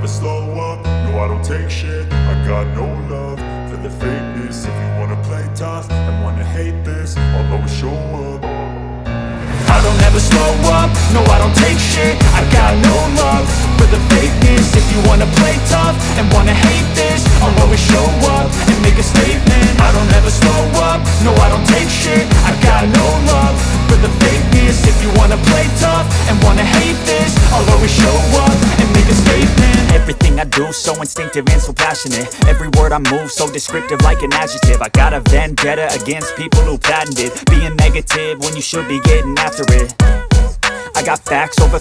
never slow up, no I don't take shit. I got no love for the fakeness. If you wanna play tough and wanna hate this, I'll always show up. I don't ever slow up, no I don't take shit. I got no love for the fakeness. If you wanna play tough and wanna hate this, I'll always show up and make a statement. I don't ever slow up, no I don't take shit. I got no love for the fakeness. If you wanna play tough and wanna hate this, I'll always show up and make a statement. Everything I do so instinctive and so passionate. Every word I move so descriptive like an adjective. I got a vendetta against people who patented being negative when you should be getting after it. I got facts over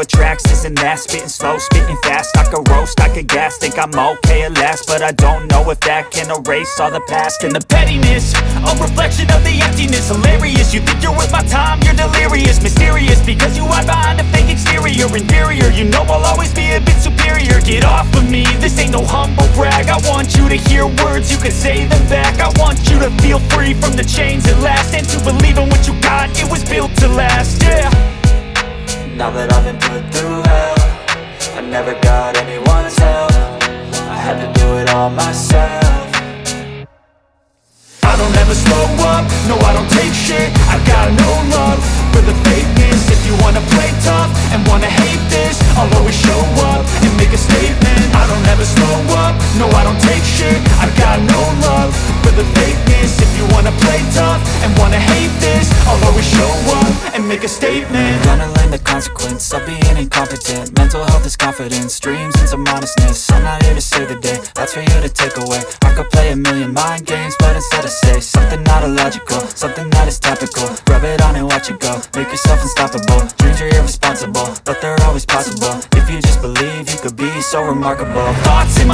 tracks, this and that. Spitting slow, spitting fast, I could roast, I could gas. Think I'm okay at last, but I don't know if that can erase all the past. And the pettiness, a reflection of the emptiness. Hilarious, you think you're worth my time, you're delirious. Mysterious, because you hide behind a fake exterior. Inferior, you know I'll always be a bit superior. Get off of me, this ain't no humble brag. I want you to hear words, you can say them back. I want you to feel free from the chains at last, and to believe in what you got, it was built to last, yeah. Now that I've been put through hell, I never got anyone's help. I had to do it all myself. I don't ever slow up, no I don't take shit. I got no love for the fakeness. If you wanna play tough and wanna hate this, I'll always show up and make a statement. I don't ever slow up, no I don't take shit. I got no love for the fakeness. If you wanna play tough and wanna hate this, I'll always show up and make a statement. Gonna learn the consequence of being incompetent. Mental health is confidence, dreams and some honestness. I'm not here to save the day, that's for you to take away. I could play a million mind games, but instead I say something not illogical, something that is topical. Rub it on and watch it go, make yourself unstoppable. Dreams are irresponsible, but they're always possible. If you just believe, you could be so remarkable. Thoughts in my